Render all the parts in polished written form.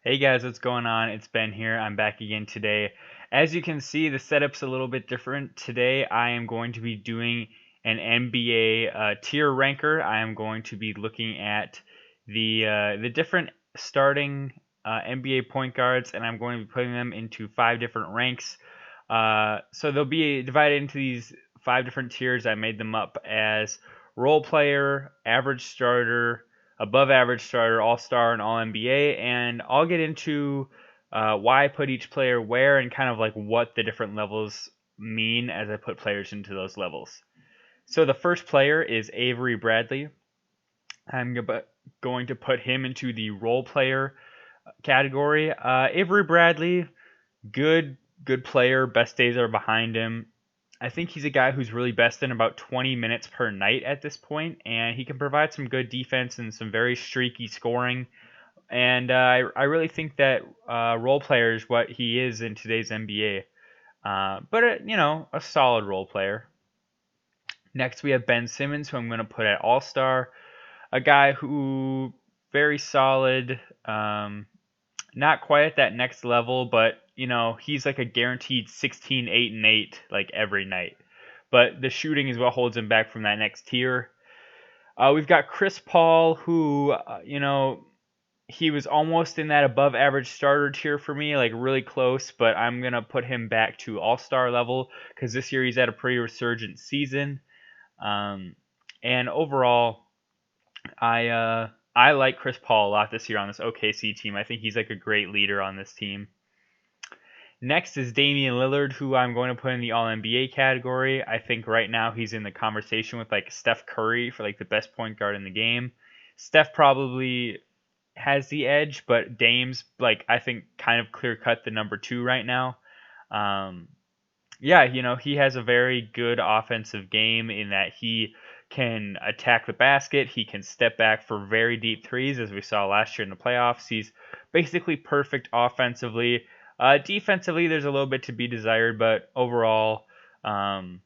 Hey guys, what's going on? It's Ben here. I'm back again today. As you can see, the setup's a little bit different. Today I am going to be doing an NBA tier ranker. I am going to be looking at the different starting NBA point guards, and I'm going to be putting them into 5 different ranks. So they'll be divided into these 5 different tiers. I made them up as role player, average starter, above average starter, all star, and all NBA. And I'll get into why I put each player where and kind of like what the different levels mean as I put players into those levels. So the first player is Avery Bradley. I'm going to put him into the role player category. Avery Bradley, good good player. Best days are behind him. I think he's a guy who's really best in about 20 minutes per night at this point, and he can provide some good defense and some very streaky scoring. And I really think that role player is what he is in today's NBA. But a solid role player. Next, we have Ben Simmons, who I'm going to put at All Star. A guy who very solid. Not quite at that next level, but he's like a guaranteed 16, 8, and 8 like every night. But the shooting is what holds him back from that next tier. We've got Chris Paul, who he was almost in that above average starter tier for me, like really close, but I'm gonna put him back to all star level because this year he's at a pretty resurgent season. Um, and overall, I like Chris Paul a lot this year on this OKC team. I think he's like a great leader on this team. Next is Damian Lillard, who I'm going to put in the All NBA category. I think right now he's in the conversation with like Steph Curry for like the best point guard in the game. Steph probably has the edge, but Dame's like I think kind of clear cut the number 2 right now. Um, yeah, he has a very good offensive game in that he can attack the basket. He can step back for very deep threes, as we saw last year in the playoffs. He's basically perfect offensively. Defensively, there's a little bit to be desired, but um,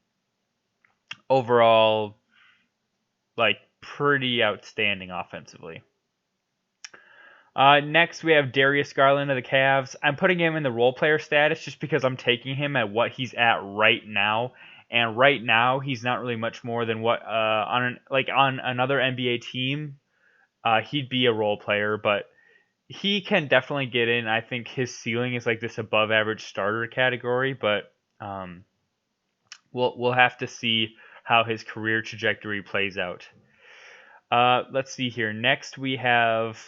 overall, like pretty outstanding offensively. Next, we have Darius Garland of the Cavs. I'm putting him in the role player status just because I'm taking him at what he's at right now, and right now he's not really much more than what on another NBA team, he'd be a role player, but he can definitely get in. I think his ceiling is like this above average starter category, but we'll have to see how his career trajectory plays out. Let's see here. Next, we have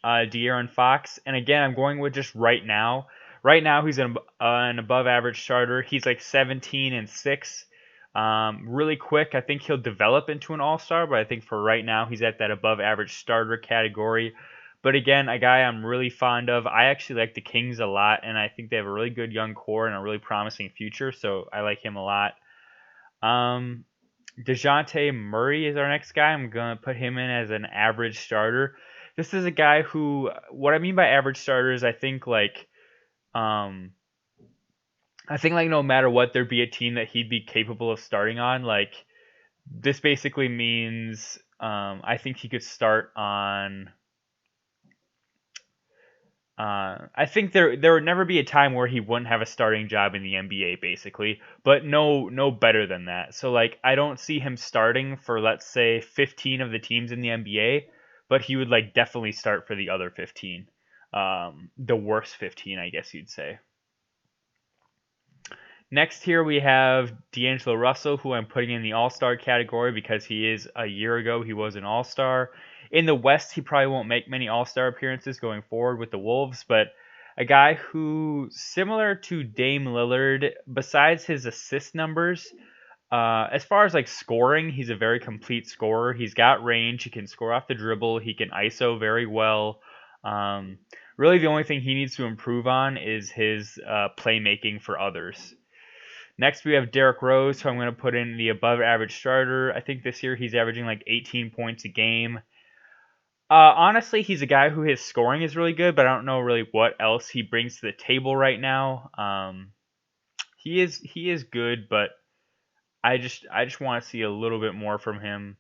De'Aaron Fox, and again, I'm going with just right now. Right now, he's an above average starter. He's like 17 and 6. Really quick. I think he'll develop into an all star, but I think for right now, he's at that above average starter category. But again, a guy I'm really fond of. I actually like the Kings a lot, and I think they have a really good young core and a really promising future, so I like him a lot. Um, DeJounte Murray is our next guy. I'm going to put him in as an average starter. This is a guy who, what I mean by average starter is um, I think like no matter what, there'd be a team that he'd be capable of starting on. Like this basically means I think he could start on. I think there would never be a time where he wouldn't have a starting job in the NBA, basically, but no better than that. So like I don't see him starting for let's say 15 of the teams in the NBA, but he would like definitely start for the other 15, the worst 15, I guess you'd say. Next here we have DeAngelo Russell, who I'm putting in the All Star category because he is a year ago he was an All Star. In the West, he probably won't make many All Star appearances going forward with the Wolves, but a guy who, similar to Dame Lillard, besides his assist numbers, as far as like scoring, he's a very complete scorer. He's got range. He can score off the dribble. He can ISO very well. Um, Really, the only thing he needs to improve on is his playmaking for others. Next, we have Derrick Rose, who I'm going to put in the above average starter. I think this year he's averaging like 18 points a game. Honestly, he's a guy who his scoring is really good, but I don't know really what else he brings to the table right now. He is good, but I just want to see a little bit more from him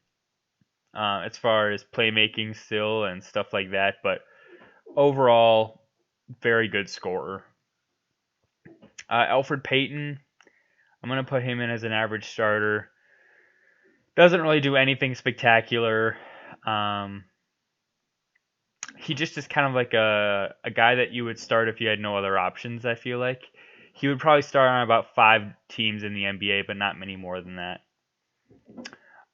as far as playmaking still and stuff like that. But overall, very good scorer. Elfrid Payton, I'm going to put him in as an average starter. Doesn't really do anything spectacular. He just is kind of like a guy that you would start if you had no other options, I feel like. He would probably start on about 5 teams in the NBA, but not many more than that.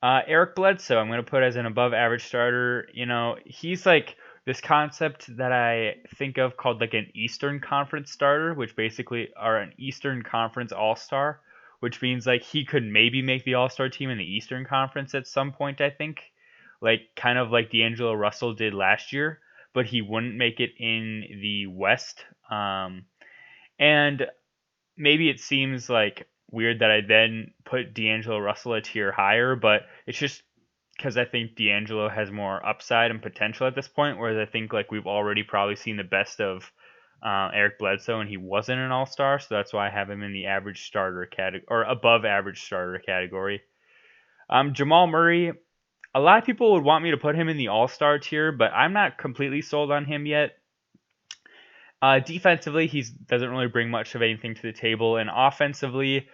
Eric Bledsoe, I'm going to put as an above average starter. You know, he's like this concept that I think of called like an Eastern Conference starter, which basically are an Eastern Conference All-Star, which means like he could maybe make the All-Star team in the Eastern Conference at some point, I think. Like kind of like DeAngelo Russell did last year, but he wouldn't make it in the West. And maybe it seems like weird that I then put DeAngelo Russell a tier higher, but it's just because I think DeAngelo has more upside and potential at this point, whereas I think like we've already probably seen the best of Eric Bledsoe, and he wasn't an All-Star, so that's why I have him in the average starter category or above average starter category. Jamal Murray, a lot of people would want me to put him in the All-Star tier, but I'm not completely sold on him yet. Defensively, he doesn't really bring much of anything to the table, and offensively,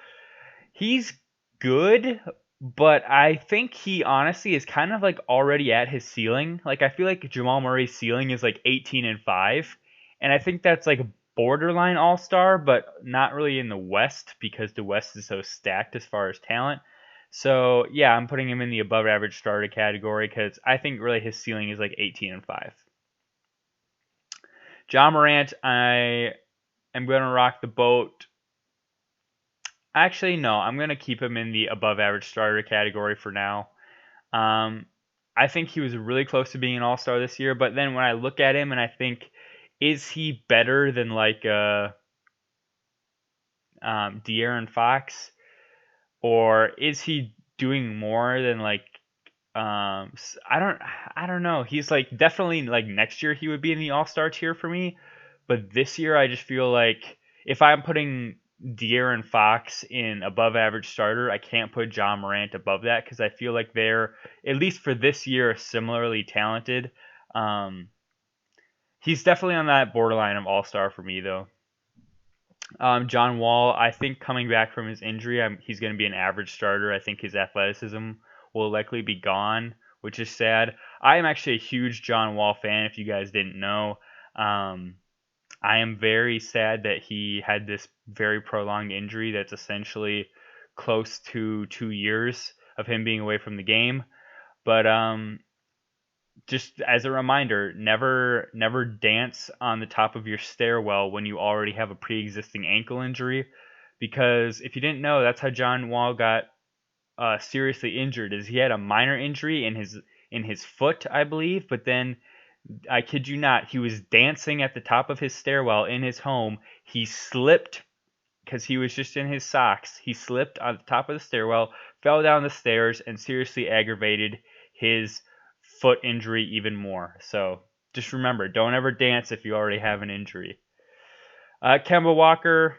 he's good, but I think he honestly is kind of like already at his ceiling. Like I feel like Jamal Murray's ceiling is like 18-5, and I think that's like borderline all-star, but not really in the West because the West is so stacked as far as talent. So yeah, I'm putting him in the above average starter category because I think really his ceiling is like 18-5. Ja Morant, I am going to rock the boat. Actually, no, I'm going to keep him in the above average starter category for now. I think he was really close to being an all-star this year, but then when I look at him and I think, is he better than like De'Aaron Fox? Or is he doing more than like I don't know. He's like definitely like next year he would be in the all-star tier for me, but this year I just feel like if I'm putting De'Aaron Fox in above average starter, I can't put Ja Morant above that because I feel like they're at least for this year similarly talented. He's definitely on that borderline of all-star for me though. John Wall, I think coming back from his injury, he's going to be an average starter. I think his athleticism will likely be gone, which is sad. I am actually a huge John Wall fan, if you guys didn't know. I am very sad that he had this very prolonged injury that's essentially close to 2 years of him being away from the game. But just as a reminder, never dance on the top of your stairwell when you already have a pre-existing ankle injury, because if you didn't know, that's how John Wall got seriously injured. Is he had a minor injury in his foot, I believe, but then I kid you not, he was dancing at the top of his stairwell in his home. He slipped because he was just in his socks. He slipped on the top of the stairwell, fell down the stairs, and seriously aggravated his foot injury even more. So just remember, don't ever dance if you already have an injury. Kemba Walker,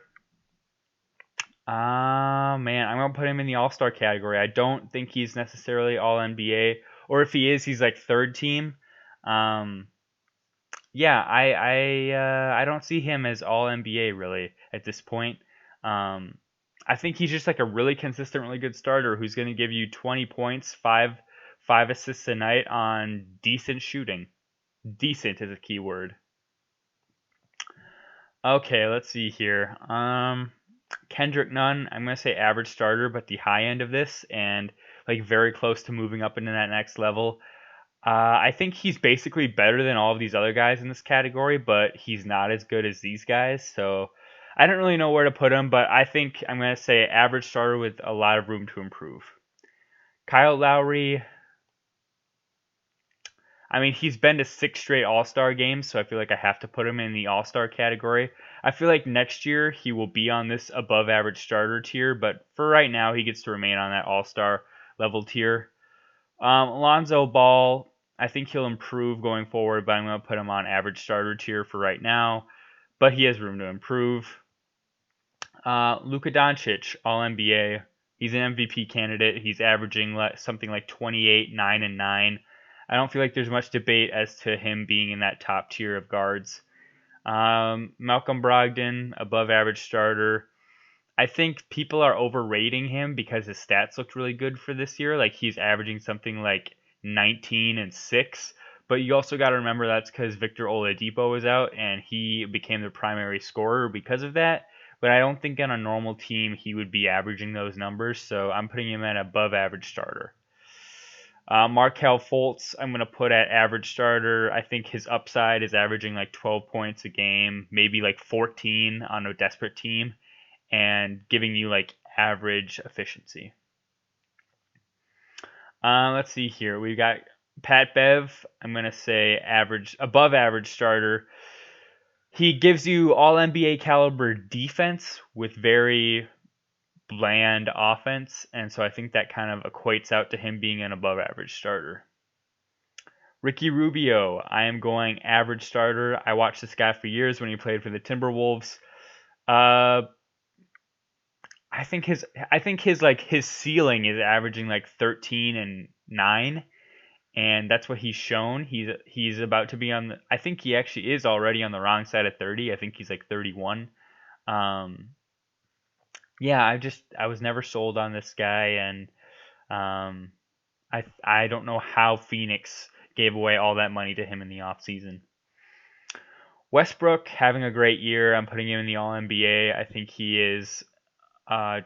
man, I'm gonna put him in the All-Star category. I don't think he's necessarily All NBA, or if he is, he's like third team. Yeah, I don't see him as All NBA really at this point. I think he's just like a really consistent, really good starter who's going to give you 20 points, five assists a night on decent shooting. Decent is a key word. Okay, let's see here. Kendrick Nunn, I'm gonna say average starter, but the high end of this, and like very close to moving up into that next level. I think he's basically better than all of these other guys in this category, but he's not as good as these guys. So I don't really know where to put him, but I think I'm going to say average starter with a lot of room to improve. Kyle Lowry, I mean, he's been to 6 straight All-Star games, so I feel like I have to put him in the All-Star category. I feel like next year he will be on this above average starter tier, but for right now, he gets to remain on that All-Star level tier. Alonzo Ball, I think he'll improve going forward, but I'm going to put him on average starter tier for right now. But he has room to improve. Luka Doncic, All NBA. He's an MVP candidate. He's averaging something like 28, 9, and 9. I don't feel like there's much debate as to him being in that top tier of guards. Malcolm Brogdon, above average starter. I think people are overrating him because his stats looked really good for this year. Like he's averaging something like 19 and 6. But you also got to remember that's because Victor Oladipo was out and he became the primary scorer because of that. But I don't think on a normal team he would be averaging those numbers. So I'm putting him at above average starter. Markelle Fultz, I'm going to put at average starter. I think his upside is averaging like 12 points a game, maybe like 14 on a desperate team, and giving you like average efficiency. Let's see here. We've got Pat Bev. I'm going to say average, above average starter. He gives you all NBA caliber defense with very bland offense, and so I think that kind of equates out to him being an above average starter. Ricky Rubio, I am going average starter. I watched this guy for years when he played for the Timberwolves. I think his ceiling is averaging like 13 and 9, and that's what he's shown. He's about to be on the, I think he actually is already on the wrong side of 30. I think he's like 31. Yeah, I was never sold on this guy, and I don't know how Phoenix gave away all that money to him in the offseason. Westbrook having a great year. I'm putting him in the All NBA. I think he is I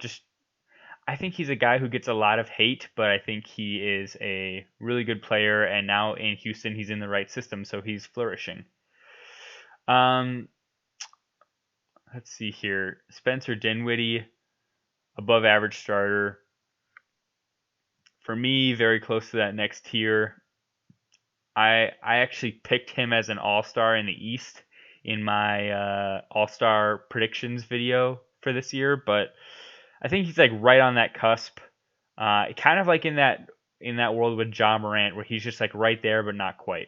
think he's a guy who gets a lot of hate, but I think he is a really good player. And now in Houston, he's in the right system, so he's flourishing. Let's see here. Spencer Dinwiddie, above average starter. For me, very close to that next tier. I actually picked him as an all-star in the East in my all-star predictions video for this year, but I think he's like right on that cusp. Kind of like in that world with Ja Morant, where he's just like right there, but not quite.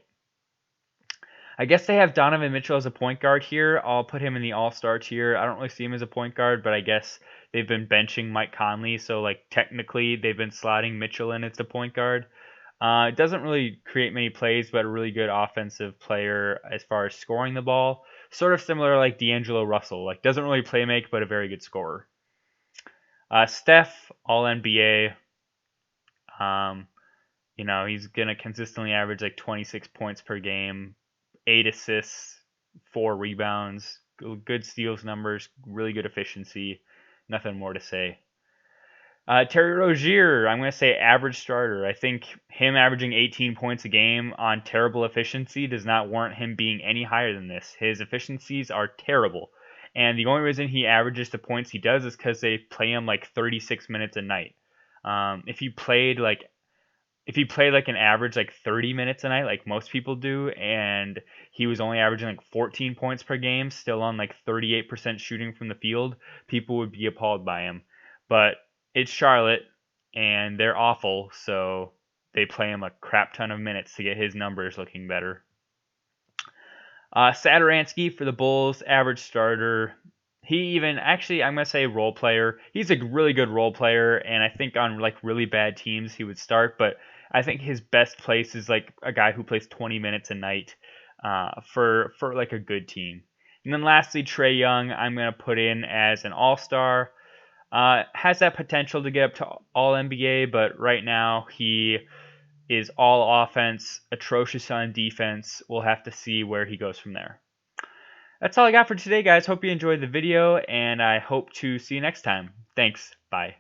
I guess they have Donovan Mitchell as a point guard here. I'll put him in the all-star tier. I don't really see him as a point guard, but I guess they've been benching Mike Conley, so like technically they've been slotting Mitchell in as the point guard. It doesn't really create many plays, but a really good offensive player as far as scoring the ball. Sort of similar like DeAngelo Russell. Like doesn't really play make, but a very good scorer. Steph, All NBA. He's gonna consistently average like 26 points per game, 8 assists, 4 rebounds, good steals numbers, really good efficiency. Nothing more to say. Terry Rozier, I'm going to say average starter. I think him averaging 18 points a game on terrible efficiency does not warrant him being any higher than this. His efficiencies are terrible. And the only reason he averages the points he does is because they play him like 36 minutes a night. If he played like an average like 30 minutes a night, like most people do, and he was only averaging like 14 points per game, still on like 38% shooting from the field, people would be appalled by him. But it's Charlotte, and they're awful, so they play him a crap ton of minutes to get his numbers looking better. Satoransky for the Bulls, average starter. I'm going to say role player. He's a really good role player, and I think on like really bad teams he would start, but I think his best place is like a guy who plays 20 minutes a night for like a good team. And then lastly, Trae Young, I'm going to put in as an all-star. Has that potential to get up to all NBA, but right now he is all offense, atrocious on defense. We'll have to see where he goes from there. That's all I got for today, guys. Hope you enjoyed the video, and I hope to see you next time. Thanks. Bye.